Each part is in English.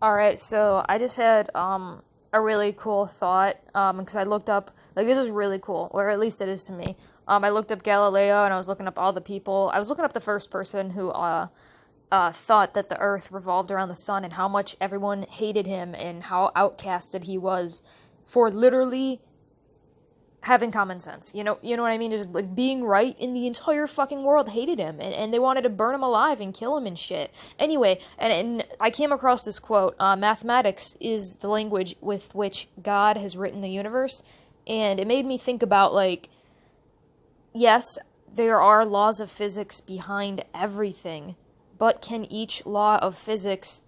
All right, so I just had a really cool thought because I looked up like this is really cool, or at least it is to me. I looked up Galileo and I was looking up all the people. I was looking up the first person who thought that the Earth revolved around the sun and how much everyone hated him and how outcasted he was for literally having common sense. You know what I mean? Just like being right in the entire fucking world hated him and they wanted to burn him alive and kill him and shit. Anyway, and I came across this quote, mathematics is the language with which God has written the universe. And it made me think about like, yes, there are laws of physics behind everything, but can each law of physics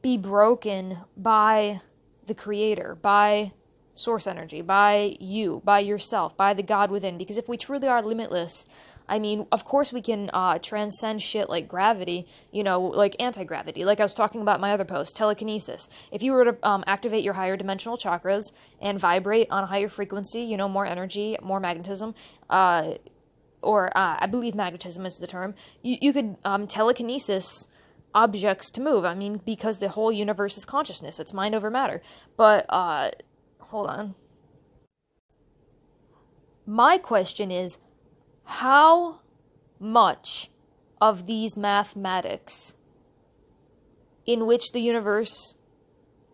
be broken by the creator, by source energy, by you, by yourself, by the God within? Because if we truly are limitless, I mean, of course we can transcend shit like gravity, like anti-gravity, like I was talking about in my other post, telekinesis. If you were to activate your higher dimensional chakras and vibrate on a higher frequency, more energy, more magnetism, I believe magnetism is the term, you could telekinesis objects to move. I mean, because the whole universe is consciousness. It's mind over matter. But, hold on. My question is, how much of these mathematics in which the universe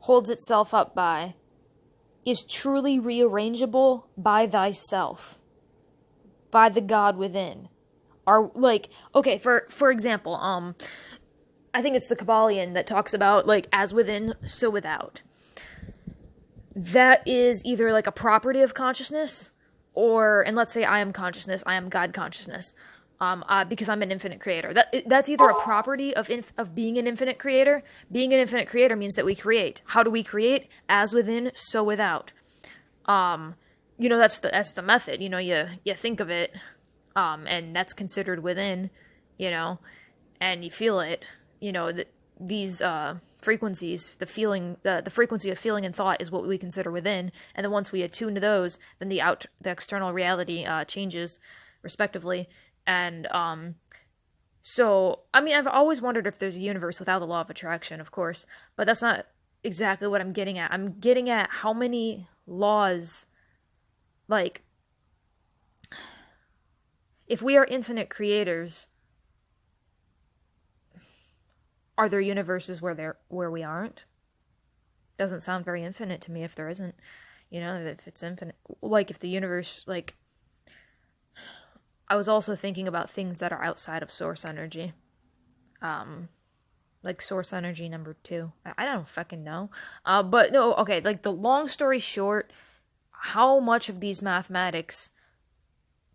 holds itself up by is truly rearrangeable by thyself, by the God within? Are, like, okay, for example, I think it's the Kabbalion that talks about, like, as within, so without. That is either, like, a property of consciousness, and let's say I am consciousness, I am God consciousness, because I'm an infinite creator. That's either a property of being an infinite creator. Being an infinite creator means that we create. How do we create? As within, so without. That's the method. You think of it, and that's considered within, and you feel it. These frequencies, the frequency of feeling and thought is what we consider within, and then once we attune to those, then the external reality changes, respectively. And so, I mean, I've always wondered if there's a universe without the law of attraction, of course, but that's not exactly what I'm getting at. I'm getting at how many laws, like, if we are infinite creators, are there universes where we aren't? Doesn't sound very infinite to me if there isn't. If it's infinite, like if the universe, like, I was also thinking about things that are outside of source energy. Like source energy number 2. I don't fucking know. But no, okay, like the long story short, how much of these mathematics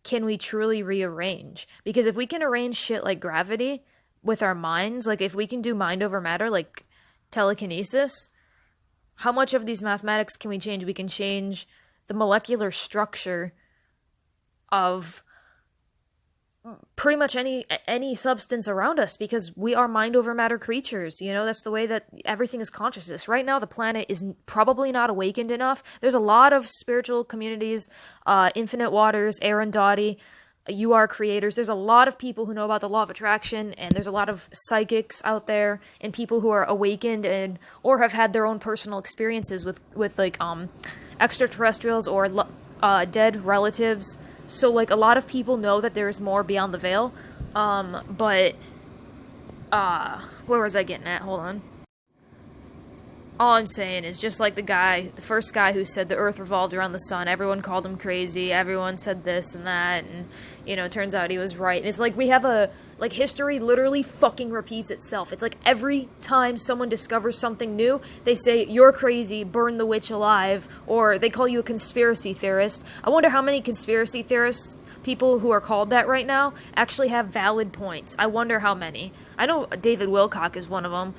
can we truly rearrange? Because if we can arrange shit like gravity with our minds, like if we can do mind over matter, like telekinesis, how much of these mathematics can we change? We can change the molecular structure of pretty much any substance around us, because we are mind over matter creatures. That's the way that everything is consciousness. Right now, the planet is probably not awakened enough. There's a lot of spiritual communities, Infinite Waters, Aaron Doughty, You Are Creators. There's a lot of people who know about the law of attraction, and there's a lot of psychics out there and people who are awakened or have had their own personal experiences with like extraterrestrials or dead relatives. So like a lot of people know that there's more beyond the veil. But where was I getting at? Hold on. All I'm saying is, just like the first guy who said the Earth revolved around the sun, everyone called him crazy, everyone said this and that, and, it turns out he was right. And it's like we have history literally fucking repeats itself. It's like every time someone discovers something new, they say, you're crazy, burn the witch alive, or they call you a conspiracy theorist. I wonder how many conspiracy theorists, people who are called that right now, actually have valid points. I wonder how many. I know David Wilcock is one of them.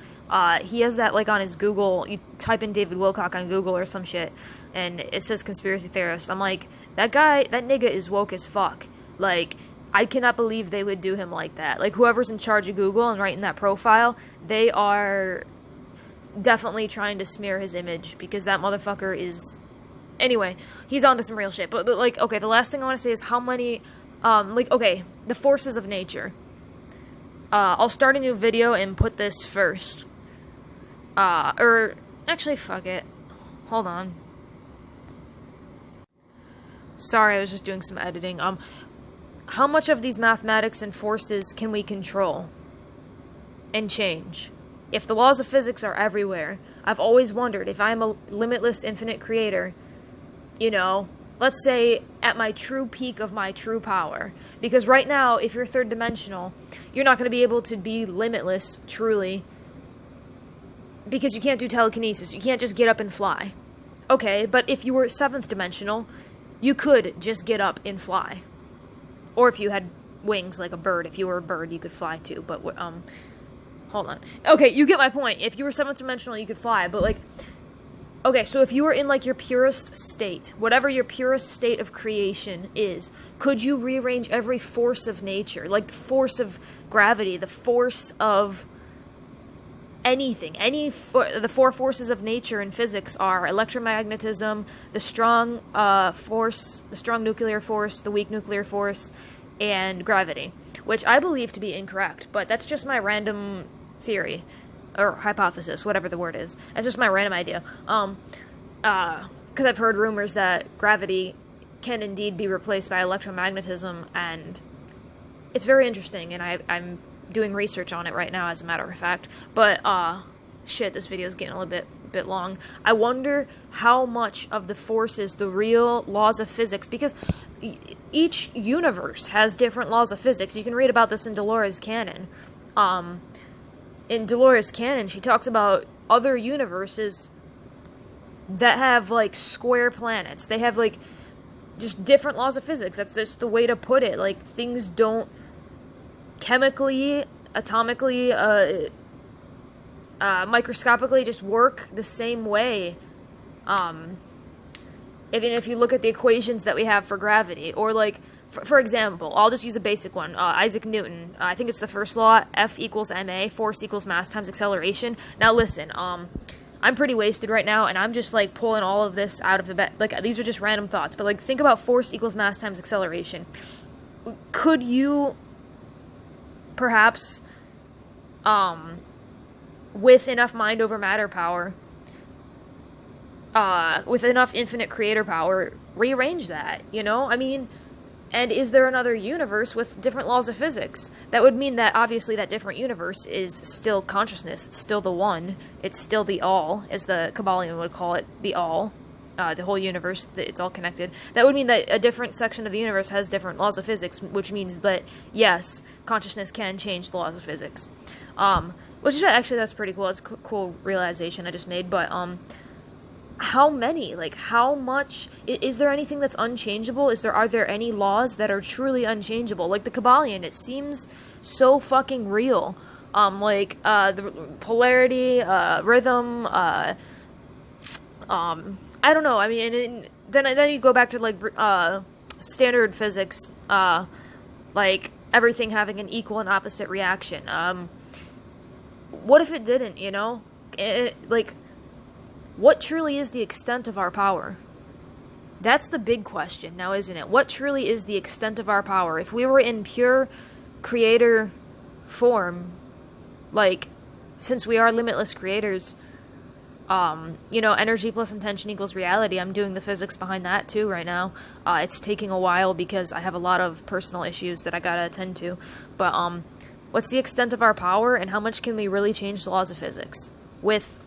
He has that, like, on his Google. You type in David Wilcock on Google or some shit, and it says conspiracy theorist. I'm like, that nigga is woke as fuck. Like, I cannot believe they would do him like that. Like, whoever's in charge of Google and writing that profile, they are definitely trying to smear his image, because that motherfucker is... Anyway, he's onto some real shit. But like, okay, the last thing I want to say is how many, the forces of nature. I'll start a new video and put this first. Or, actually, fuck it. Hold on. Sorry, I was just doing some editing. How much of these mathematics and forces can we control and change? If the laws of physics are everywhere, I've always wondered if I'm a limitless infinite creator, you know, let's say at my true peak of my true power. Because right now, if you're third dimensional, you're not going to be able to be limitless, truly, because you can't do telekinesis. You can't just get up and fly. Okay, but if you were seventh dimensional, you could just get up and fly. Or if you had wings like a bird, if you were a bird, you could fly too, but, hold on. Okay, you get my point. If you were seventh dimensional, you could fly, but, like, okay, so if you were in, like, your purest state, whatever your purest state of creation is, could you rearrange every force of nature? Like, the force of gravity, the force of anything. The four forces of nature in physics are electromagnetism, the strong force, the strong nuclear force, the weak nuclear force, and gravity, which I believe to be incorrect, but that's just my random theory, or hypothesis, whatever the word is. That's just my random idea. Because I've heard rumors that gravity can indeed be replaced by electromagnetism, and it's very interesting, and I'm doing research on it right now, as a matter of fact. But shit, this video is getting a little bit long. I wonder how much of the forces, the real laws of physics, because each universe has different laws of physics. You can read about this in Dolores Cannon. In Dolores Cannon, she talks about other universes that have, like, square planets. They have, like, just different laws of physics. That's just the way to put it. Like, things don't chemically, atomically, microscopically just work the same way. Even if you look at the equations that we have for gravity, or, like, for example, I'll just use a basic one. Isaac Newton, I think it's the first law, F equals ma, force equals mass times acceleration. Now listen, I'm pretty wasted right now, and I'm just, like, pulling all of this out of the bed. Like, these are just random thoughts, but, like, think about force equals mass times acceleration. Could you perhaps, with enough mind over matter power, with enough infinite creator power, rearrange that, you know? I mean, and is there another universe with different laws of physics? That would mean that, obviously, that different universe is still consciousness. It's still the one. It's still the all, as the Kabbalion would call it, the all. The whole universe, it's all connected. That would mean that a different section of the universe has different laws of physics, which means that, yes, consciousness can change the laws of physics. Which is, actually, that's pretty cool. It's a cool realization I just made, but, how many? Like, how much? Is there anything that's unchangeable? Are there any laws that are truly unchangeable? Like the Kabbalion, it seems so fucking real. The polarity, rhythm, I don't know. I mean, then you go back to, like, standard physics, like everything having an equal and opposite reaction. What if it didn't, you know? What truly is the extent of our power? That's the big question now, isn't it? What truly is the extent of our power? If we were in pure creator form, like, since we are limitless creators, you know, energy plus intention equals reality. I'm doing the physics behind that too right now. It's taking a while because I have a lot of personal issues that I gotta attend to. But, what's the extent of our power, and how much can we really change the laws of physics with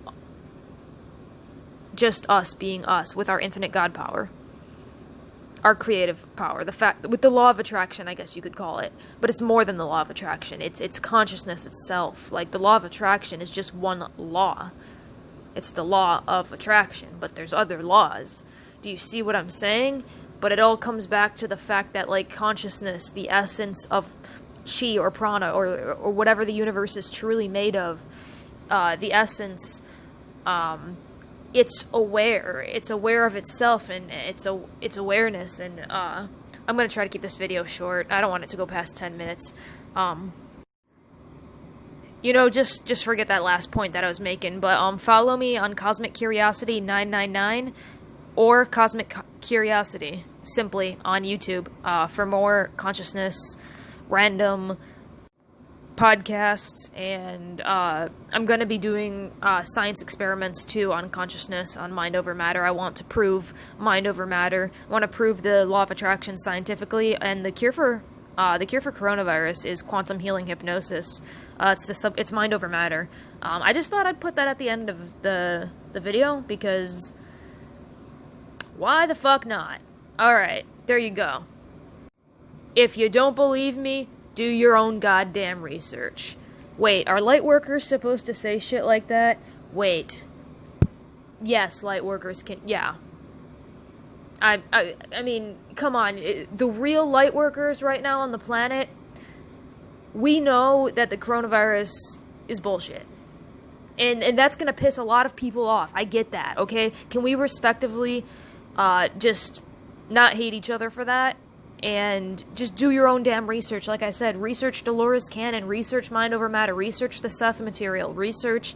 just us being us, with our infinite God power, our creative power, with the law of attraction, I guess you could call it, but it's more than the law of attraction. It's consciousness itself. Like, the law of attraction is just one law. It's the law of attraction, but there's other laws. Do you see what I'm saying? But it all comes back to the fact that, like, consciousness, the essence of chi or prana, or whatever the universe is truly made of, the essence, it's aware of itself, and it's awareness, and I'm gonna try to keep this video short. I don't want it to go past 10 minutes. You know, just forget that last point that I was making, but follow me on Cosmic Curiosity 999 or Cosmic Curiosity simply on YouTube for more consciousness, random podcasts, and I'm going to be doing science experiments too on consciousness, on mind over matter. I want to prove mind over matter. I want to prove the law of attraction scientifically, and the cure for coronavirus is quantum healing hypnosis. It's mind over matter. I just thought I'd put that at the end of the video, because why the fuck not? Alright, there you go. If you don't believe me, do your own goddamn research. Wait, are light workers supposed to say shit like that? Wait. Yes, light workers can, yeah. I mean, come on. The real light workers right now on the planet, we know that the coronavirus is bullshit. And that's gonna piss a lot of people off. I get that, okay? Can we respectively just not hate each other for that? And just do your own damn research. Like I said, research Dolores Cannon, research Mind Over Matter, research the Seth material, research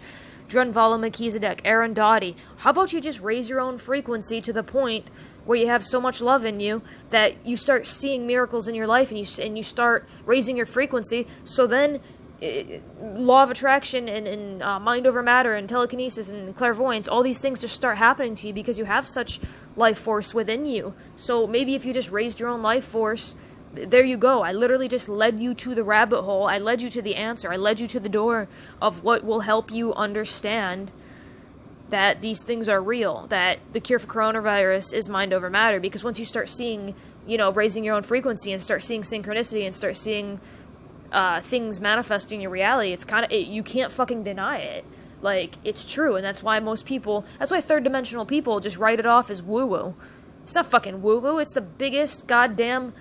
Drunvalo Melchizedek, Aaron Doughty. How about you just raise your own frequency to the point where you have so much love in you that you start seeing miracles in your life, and you start raising your frequency, so then law of attraction and mind over matter and telekinesis and clairvoyance, all these things just start happening to you because you have such life force within you. So maybe if you just raised your own life force, there you go. I literally just led you to the rabbit hole. I led you to the answer. I led you to the door of what will help you understand that these things are real, that the cure for coronavirus is mind over matter. Because once you start seeing, raising your own frequency and start seeing synchronicity and start seeing things manifesting your reality, it's you can't fucking deny it. Like, it's true, and that's why third dimensional people just write it off as woo-woo. It's not fucking woo-woo, it's the biggest goddamn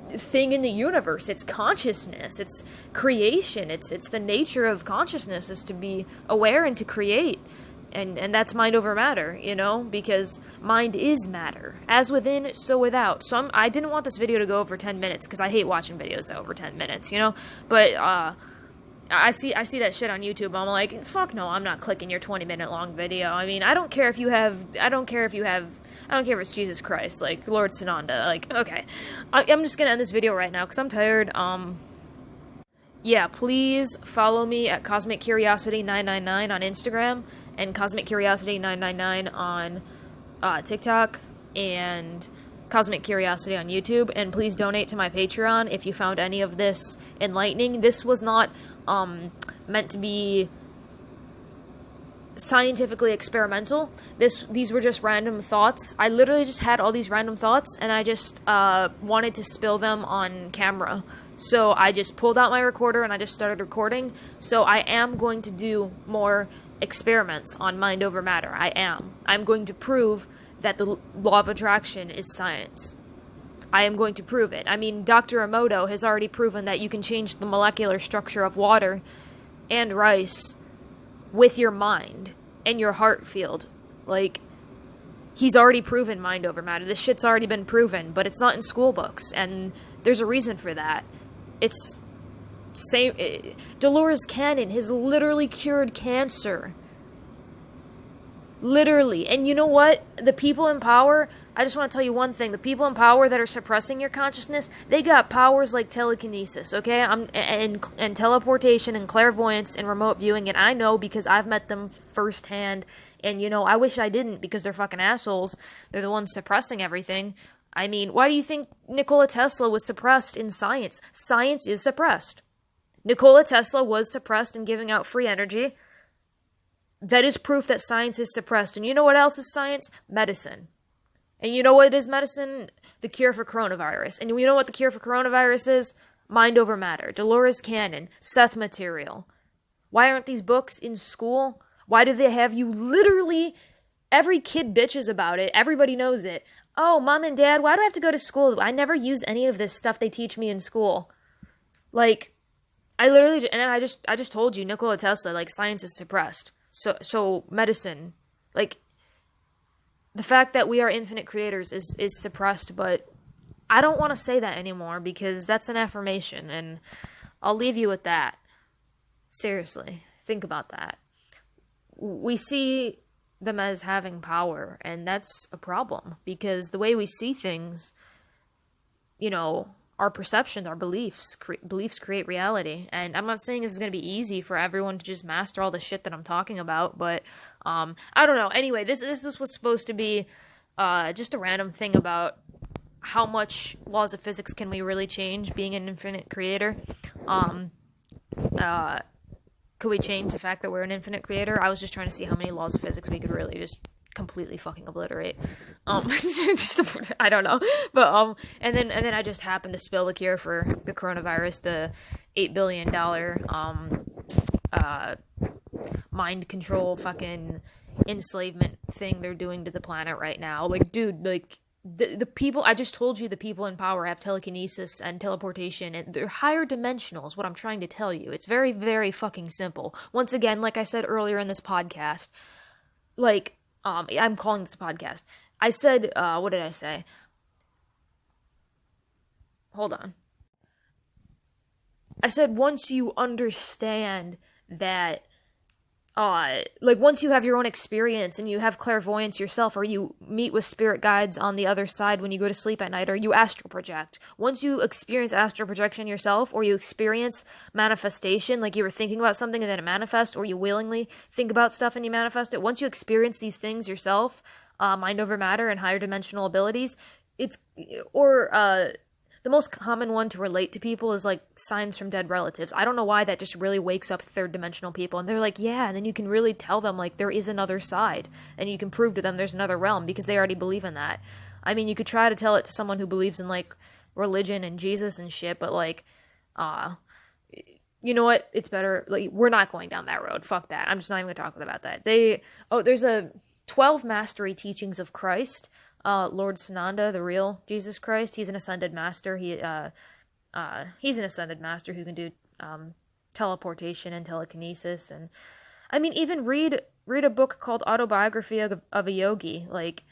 thing in the universe. It's consciousness, it's creation, it's the nature of consciousness is to be aware and to create. And that's mind over matter, because mind is matter. As within, so without. So I didn't want this video to go over 10 minutes, because I hate watching videos over 10 minutes, But, I see that shit on YouTube. I'm like, fuck no, I'm not clicking your 20-minute long video. I mean, I don't care if it's Jesus Christ, like, Lord Sananda. Like, okay. I'm just gonna end this video right now, because I'm tired. Yeah, please follow me at Cosmic Curiosity 999 on Instagram, and Cosmic Curiosity 999 on TikTok, and Cosmic Curiosity on YouTube. And please donate to my Patreon if you found any of this enlightening. This was not meant to be scientifically experimental. These were just random thoughts. I literally just had all these random thoughts, and I just wanted to spill them on camera. So I just pulled out my recorder and I just started recording. So I am going to do more experiments on mind over matter. I'm going to prove that the law of attraction is science. I am going to prove it. I mean, Dr. Emoto has already proven that you can change the molecular structure of water and rice with your mind and your heart field. Like, he's already proven mind over matter. This shit's already been proven, but it's not in school books, and there's a reason for that. Dolores Cannon has literally cured cancer. Literally. And you know what? The people in power, I just want to tell you one thing. The people in power that are suppressing your consciousness, they got powers like telekinesis, okay? And teleportation and clairvoyance and remote viewing, and I know because I've met them firsthand. And, I wish I didn't, because they're fucking assholes. They're the ones suppressing everything. I mean, why do you think Nikola Tesla was suppressed in science? Science is suppressed. Nikola Tesla was suppressed in giving out free energy. That is proof that science is suppressed. And you know what else is science? Medicine. And you know what is medicine? The cure for coronavirus. And you know what the cure for coronavirus is? Mind over matter. Dolores Cannon. Seth material. Why aren't these books in school? Why do they have you literally... Every kid bitches about it. Everybody knows it. Oh, Mom and Dad, why do I have to go to school? I never use any of this stuff they teach me in school. Like, I literally... And I just told you, Nikola Tesla, like, science is suppressed. So medicine, like, the fact that we are infinite creators is suppressed, but I don't want to say that anymore, because that's an affirmation, and I'll leave you with that. Seriously, think about that. We see them as having power, and that's a problem, because the way we see things, our perceptions, our beliefs. Beliefs create reality. And I'm not saying this is going to be easy for everyone to just master all the shit that I'm talking about, but I don't know. Anyway, this was supposed to be just a random thing about how much laws of physics can we really change being an infinite creator. Could we change the fact that we're an infinite creator? I was just trying to see how many laws of physics we could really just completely fucking obliterate. I don't know. But and then I just happened to spill the cure for the coronavirus, the $8 billion mind control fucking enslavement thing they're doing to the planet right now. Like, dude, like the people, I just told you, the people in power have telekinesis and teleportation, and they're higher dimensional is what I'm trying to tell you. It's very, very fucking simple. Once again, like I said earlier in this podcast, like, I'm calling this a podcast. I said, what did I say? Hold on. I said once you understand that, like once you have your own experience and you have clairvoyance yourself, or you meet with spirit guides on the other side when you go to sleep at night, or you astral project. Once you experience astral projection yourself, or you experience manifestation, like you were thinking about something and then it manifests, or you willingly think about stuff and you manifest it. Once you experience these things yourself, mind over matter and higher dimensional abilities, the most common one to relate to people is like signs from dead relatives. I don't know why that just really wakes up third dimensional people. And they're like, yeah, and then you can really tell them like there is another side. And you can prove to them there's another realm because they already believe in that. I mean, you could try to tell it to someone who believes in like religion and Jesus and shit, but like, you know what? It's better. Like, we're not going down that road. Fuck that. I'm just not even going to talk about that. There's a 12 mastery teachings of Christ. Lord Sananda, the real Jesus Christ, he's an ascended master. He's an ascended master who can do teleportation and telekinesis, and I mean, even read a book called Autobiography of a Yogi. Like,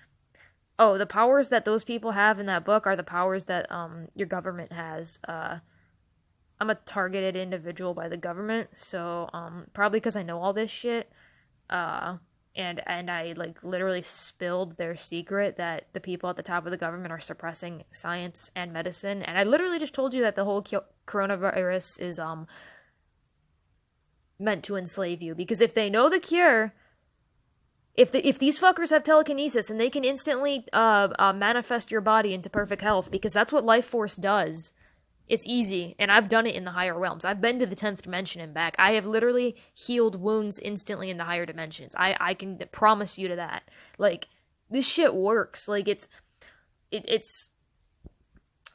the powers that those people have in that book are the powers that your government has. I'm a targeted individual by the government, so probably because I know all this shit. And I like literally spilled their secret that the people at the top of the government are suppressing science and medicine. And I literally just told you that the whole coronavirus is meant to enslave you, because if they know the cure, if these fuckers have telekinesis and they can instantly manifest your body into perfect health, because that's what life force does. It's easy, and I've done it in the higher realms. I've been to the 10th dimension and back. I have literally healed wounds instantly in the higher dimensions. I can promise you to that. Like, this shit works. Like, it's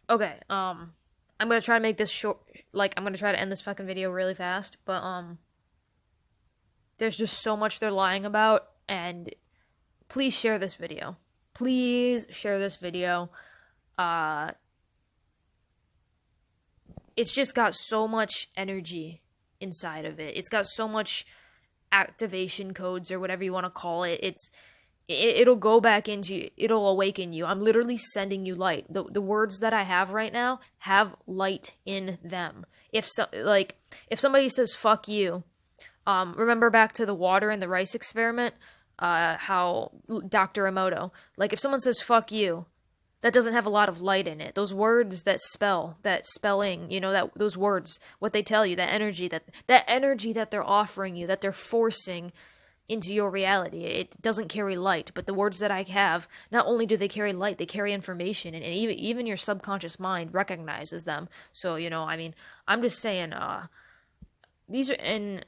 okay. I'm gonna try to make this short. Like, I'm gonna try to end this fucking video really fast, but there's just so much they're lying about, and please share this video. Please share this video. It's just got so much energy inside of it. It's got so much activation codes, or whatever you want to call it. It'll go back into, it'll awaken you. I'm literally sending you light. The words that I have right now have light in them. If somebody says fuck you, remember back to the water and the rice experiment, how Dr. Emoto, like if someone says fuck you, that doesn't have a lot of light in it. Those words that spelling, you know, those words, what they tell you, that energy that they're offering you, that they're forcing into your reality, it doesn't carry light. But the words that I have, not only do they carry light, they carry information, and even your subconscious mind recognizes them. So, you know, I mean, I'm just saying, these are, and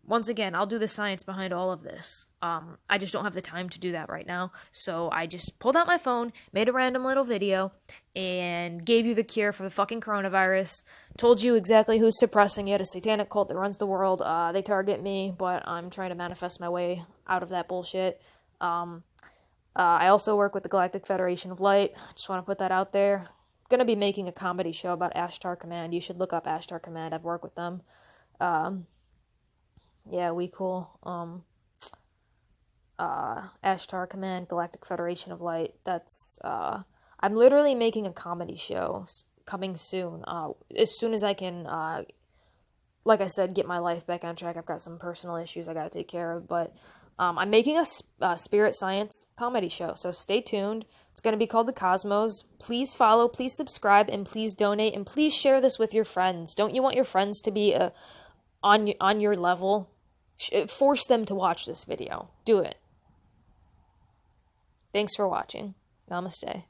once again, I'll do the science behind all of this. I just don't have the time to do that right now. So I just pulled out my phone, made a random little video, and gave you the cure for the fucking coronavirus. Told you exactly who's suppressing it, a satanic cult that runs the world. They target me, but I'm trying to manifest my way out of that bullshit. I also work with the Galactic Federation of Light. Just want to put that out there. Gonna be making a comedy show about Ashtar Command. You should look up Ashtar Command. I've worked with them. Yeah, we cool. Ashtar Command, Galactic Federation of Light. That's, I'm literally making a comedy show coming soon. As soon as I can, like I said, get my life back on track. I've got some personal issues I gotta take care of, but, I'm making a spirit science comedy show, so stay tuned. It's going to be called The Cosmos. Please follow, please subscribe, and please donate, and please share this with your friends. Don't you want your friends to be on your level? Force them to watch this video. Do it. Thanks for watching. Namaste.